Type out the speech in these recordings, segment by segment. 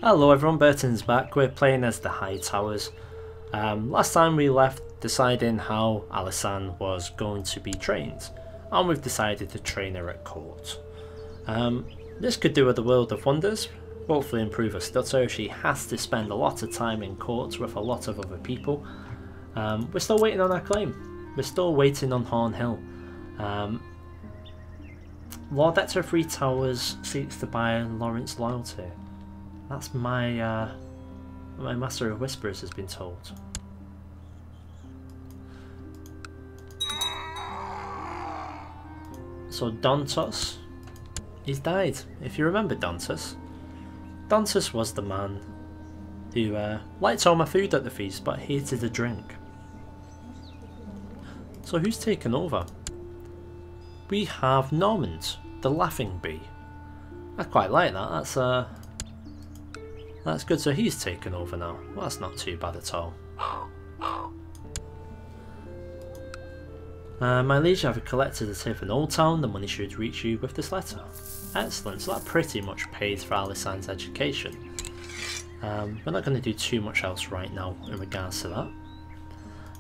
Hello everyone, Burton's back. We're playing as the Hightowers. Last time we left deciding how Alysanne was going to be trained, and we've decided to train her at court. This could do her the world of wonders, hopefully improve her stutter. She has to spend a lot of time in court with a lot of other people. We're still waiting on our claim. We're still waiting on Hornhill. Lord Hector of Three Towers seeks to buy Lawrence's loyalty. That's my my Master of Whisperers has been told. So Dantos, he's died. If you remember Dantos was the man who liked all my food at the feast but hated the drink. So who's taken over? We have Normand, the Laughing Bee. I quite like that. That's good, so he's taken over now. Well, that's not too bad at all. My liege, I've collected a tip from Old Town. The money should reach you with this letter. Excellent, so that pretty much pays for Alysanne's education. We're not going to do too much else right now in regards to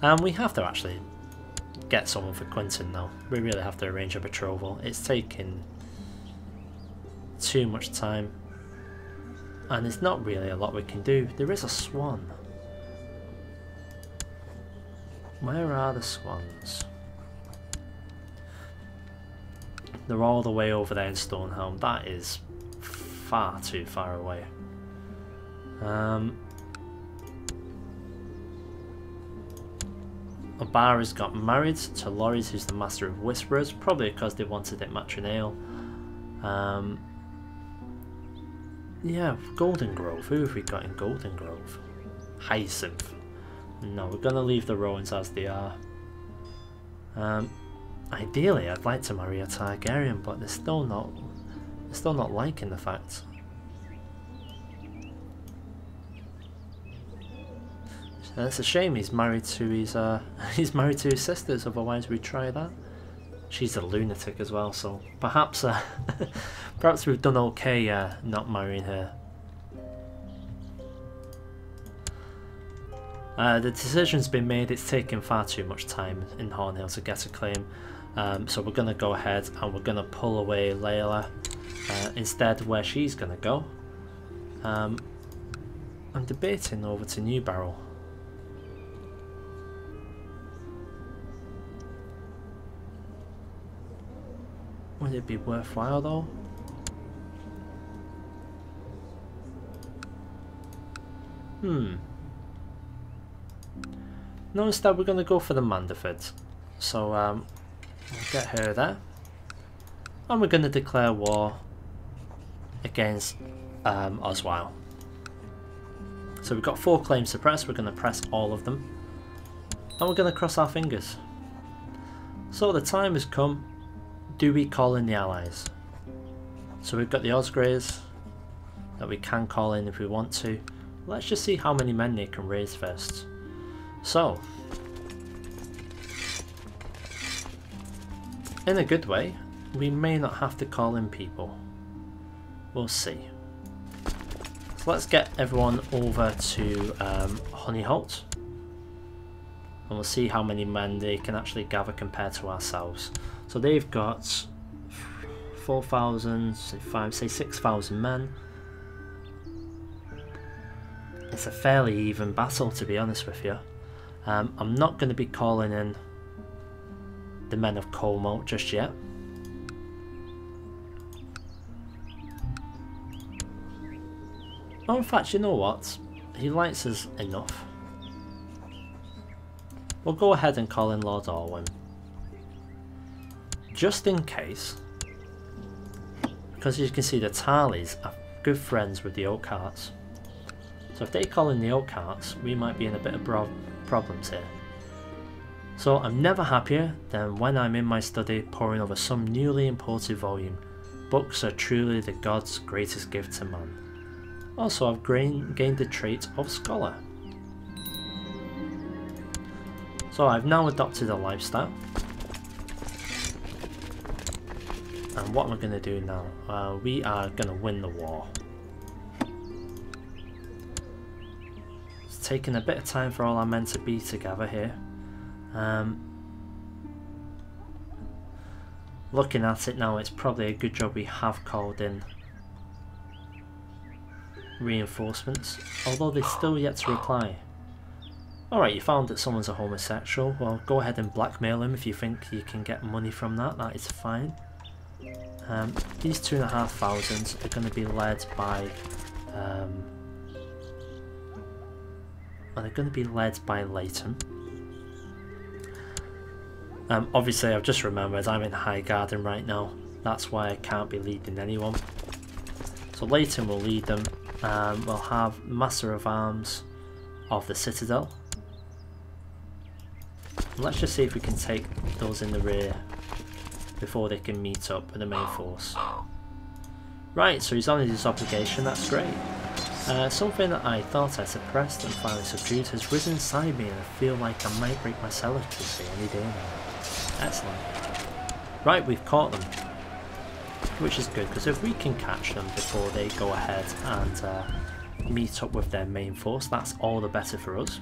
that. We have to actually get someone for Quentin now. We really have to arrange a betrothal. It's taking too much time. And there's not really a lot we can do. There is a swan. Where are the swans? They're all the way over there in Stonehelm. That is far too far away. Obara's got married to Loris, who's the Master of Whisperers, probably because they wanted it matronale. Yeah, Golden Grove. Who have we got in Golden Grove? Hyacinth. No, we're going to leave the Rowans as they are. Ideally, I'd like to marry a Targaryen, but they're still not liking the fact. And it's a shame he's married to his sisters. Otherwise, we'd try that. She's a lunatic as well, so perhaps perhaps we've done okay not marrying her. The decision's been made. It's taken far too much time in Hornhill to get a claim, so we're going to go ahead and we're going to pull away Layla instead where she's going to go. I'm debating over to New Barrel. Would it be worthwhile though? No, instead we're going to go for the Manderford. So we'll get her there. And we're going to declare war against Oswile. So we've got 4 claims to press. We're going to press all of them. And we're going to cross our fingers. So the time has come. Do we call in the allies? So we've got the Osgreys that we can call in if we want to. Let's just see how many men they can raise first. So, in a good way, we may not have to call in people. We'll see. So let's get everyone over to Honeyholt. And we'll see how many men they can actually gather compared to ourselves. So they've got 4,000, say 6,000 men. It's a fairly even battle, to be honest with you. I'm not going to be calling in the men of Colmote just yet. Oh, in fact, you know what? He likes us enough. We'll go ahead and call in Lord Orwyn. Just in case. Because as you can see, the Tarleys are good friends with the Oakhearts. So if they call in the Oakhearts, we might be in a bit of problems here. So I'm never happier than when I'm in my study poring over some newly imported volume. Books are truly the god's greatest gift to man. Also, I've gained the trait of Scholar. So I've now adopted a lifestyle. And what am I going to do now? We are going to win the war. It's taking a bit of time for all our men to be together here. Looking at it now, it's probably a good job we have called in reinforcements, although they're still yet to reply. Alright, you found that someone's a homosexual. Well, go ahead and blackmail him if you think you can get money from that. That is fine. These 2,500 are going to be led by Leighton. Obviously, I've just remembered I'm in Highgarden right now. That's why I can't be leading anyone. So Leighton will lead them. We'll have Master of Arms of the Citadel. Let's just see if we can take those in the rear before they can meet up with the main force. Right, so he's on his obligation, that's great. Something that I thought I suppressed and finally subdued has risen inside me, and I feel like I might break my celibacy any day now. Excellent. Right, we've caught them, which is good, because if we can catch them before they go ahead and meet up with their main force, that's all the better for us.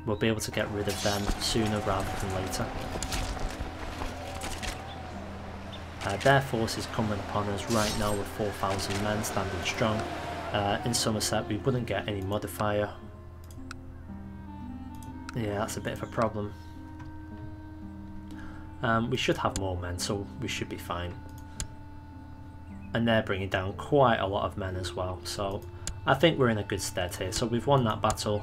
We'll be able to get rid of them sooner rather than later. Their force is coming upon us right now with 4,000 men standing strong. In Somerset we wouldn't get any modifier. Yeah, that's a bit of a problem. We should have more men, so we should be fine. And they're bringing down quite a lot of men as well, so I think we're in a good stead here. So we've won that battle.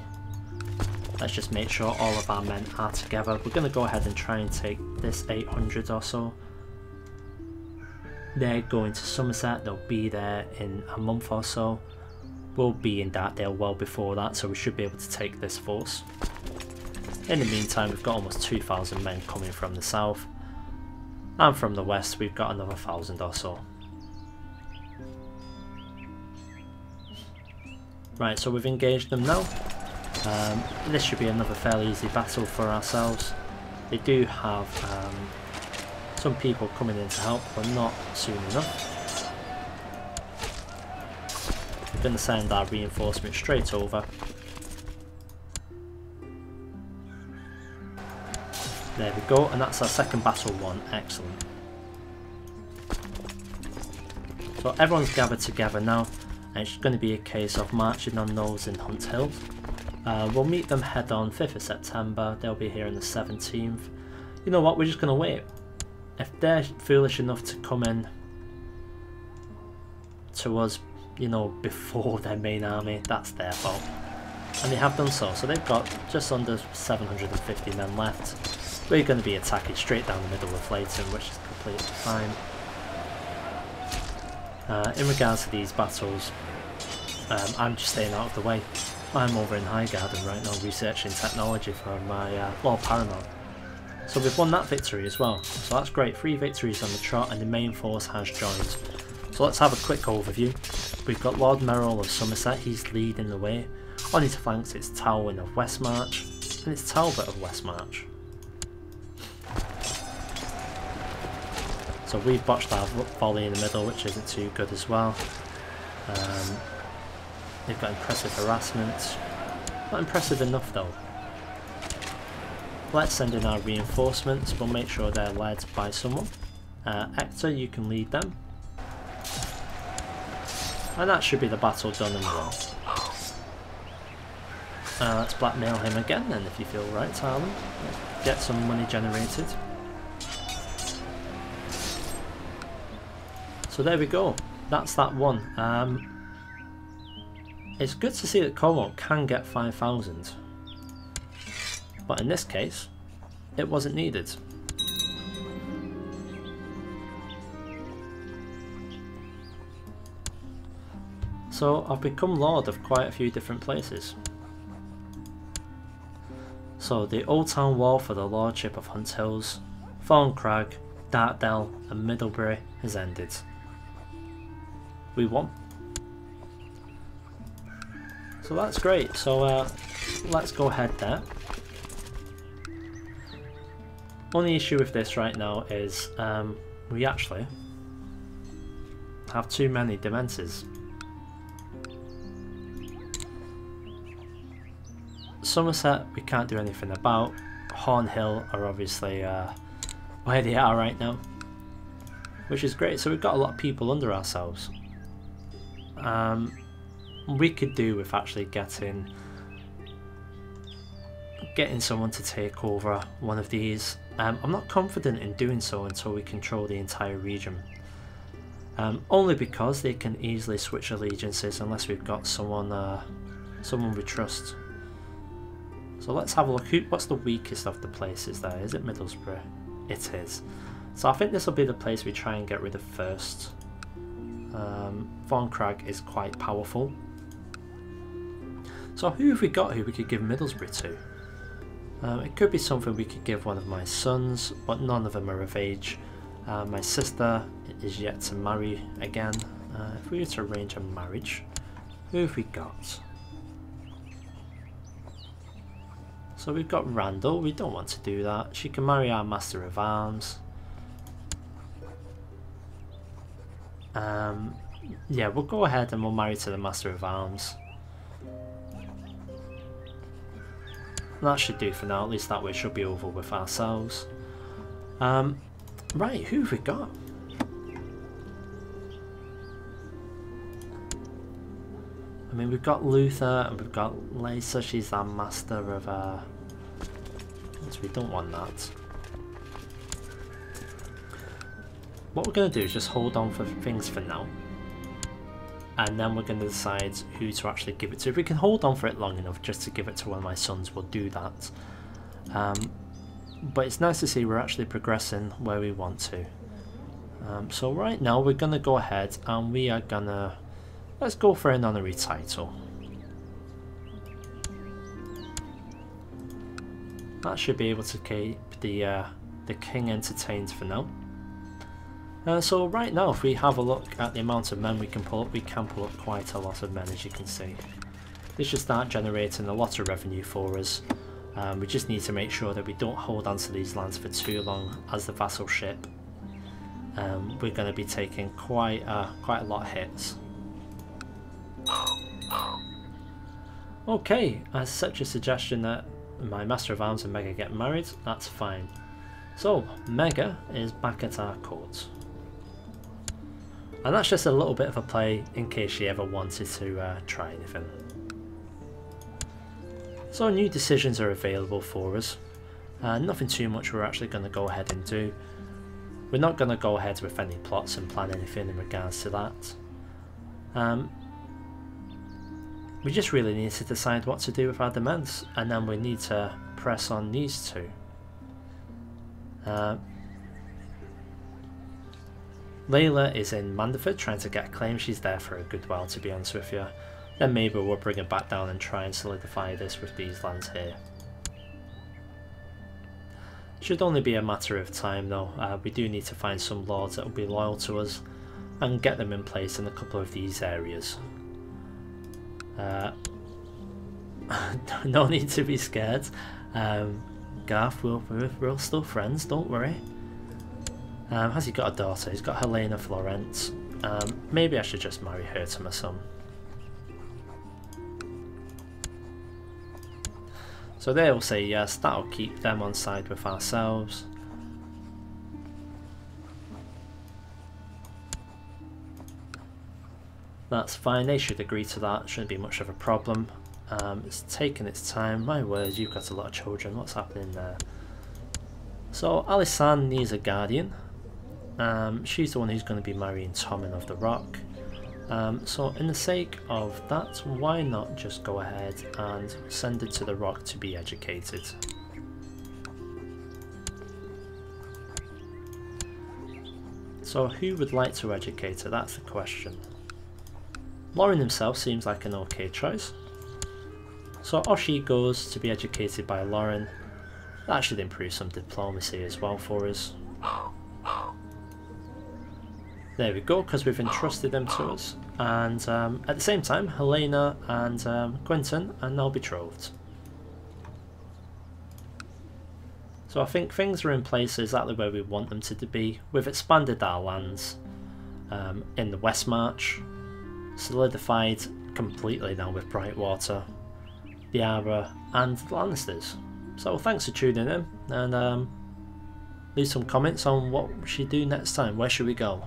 Let's just make sure all of our men are together. We're going to go ahead and try and take this 800 or so. They're going to Somerset, they'll be there in a month or so. We'll be in Dartdale well before that, so we should be able to take this force. In the meantime, we've got almost 2,000 men coming from the south. And from the west, we've got another 1,000 or so. Right, so we've engaged them now. This should be another fairly easy battle for ourselves. They do have some people coming in to help, but not soon enough. We're going to send our reinforcement straight over. There we go, and that's our second battle won. Excellent. So everyone's gathered together now, and it's going to be a case of marching on those in Hunt Hill. We'll meet them head on 5th of September, they'll be here on the 17th. You know what, we're just going to wait. If they're foolish enough to come in to us, you know, before their main army, that's their fault. And they have done so, so they've got just under 750 men left. We're going to be attacking straight down the middle of Leighton, which is completely fine. In regards to these battles, I'm just staying out of the way. I'm over in Highgarden right now researching technology for my Lord Paramount. So we've won that victory as well, so that's great. 3 victories on the trot and the main force has joined. So let's have a quick overview. We've got Lord Merrill of Somerset, he's leading the way. On his flanks it's Talwyn of Westmarch, and it's Talbot of Westmarch. So we've botched our volley in the middle, which isn't too good as well. They've got impressive harassment. Not impressive enough though. Let's send in our reinforcements, we'll make sure they're led by someone. Hector, you can lead them. And that should be the battle done and won. Let's blackmail him again then, if you feel right, Talon. Let's get some money generated. So there we go, that's that one. It's good to see that Cornwall can get 5,000. But in this case, it wasn't needed. So I've become lord of quite a few different places. So the Old Town Wall for the Lordship of Hunt Hills, Thorncrag, Dartdale and Middlebury has ended. We won. So that's great. So let's go ahead there. Only issue with this right now is we actually have too many Dementors. Somerset we can't do anything about. Hornhill are obviously where they are right now, which is great. So we've got a lot of people under ourselves. We could do with actually getting someone to take over one of these. I'm not confident in doing so until we control the entire region. Only because they can easily switch allegiances unless we've got someone we trust. So let's have a look. What's the weakest of the places there? Is it Middlesbrough? It is. So I think this will be the place we try and get rid of first. Thorncrag is quite powerful. So who have we got who we could give Middlesbrough to? It could be something we could give one of my sons, but none of them are of age. My sister is yet to marry again. If we were to arrange a marriage, who have we got? So we've got Randall. We don't want to do that. She can marry our Master of Arms. Yeah, we'll go ahead and we'll marry to the Master of Arms. That should do for now, at least that way it should be over with ourselves. Right, who have we got? I mean, we've got Luther and we've got Lisa, she's our master of... so we don't want that. What we're going to do is just hold on for things for now. And then we're going to decide who to actually give it to. If we can hold on for it long enough just to give it to one of my sons, we'll do that. But it's nice to see we're actually progressing where we want to. So right now we're going to go ahead and we are going to... Let's go for an honorary title. That should be able to keep the king entertained for now. So right now, if we have a look at the amount of men we can pull up quite a lot of men, as you can see. This should start generating a lot of revenue for us. We just need to make sure that we don't hold on to these lands for too long as the vassal ship. We're going to be taking quite a lot of hits. Okay, as such a suggestion that my Master of Arms and Mega get married, that's fine. So, Mega is back at our court. And that's just a little bit of a play in case she ever wanted to try anything. So new decisions are available for us. Nothing too much we're actually going to go ahead and do. We're not going to go ahead with any plots and plan anything in regards to that. We just really need to decide what to do with our demands, and then we need to press on these two. Layla is in Manderford trying to get a claim. She's there for a good while, to be honest with you. Then maybe we'll bring it back down and try and solidify this with these lands here. Should only be a matter of time though. We do need to find some lords that will be loyal to us and get them in place in a couple of these areas. No need to be scared. Garth, we're still friends, don't worry. Has he got a daughter? He's got Helena Florence. Maybe I should just marry her to my son. So they'll say yes, that'll keep them on side with ourselves. That's fine, they should agree to that, shouldn't be much of a problem. It's taking its time. My word, you've got a lot of children, what's happening there? So Alisane needs a guardian. She's the one who's going to be marrying Tommen of the Rock. So in the sake of that, why not just go ahead and send it to the Rock to be educated? So who would like to educate her? That's the question. Lauren himself seems like an okay choice. So Oshi goes to be educated by Lauren. That should improve some diplomacy as well for us. There we go, because we've entrusted them to us. And at the same time, Helena and Quentin are now betrothed. So I think things are in place exactly where we want them to be. We've expanded our lands in the West March, solidified completely now with Brightwater, Biara and the Lannisters. So thanks for tuning in, and leave some comments on what we should do next time. Where should we go?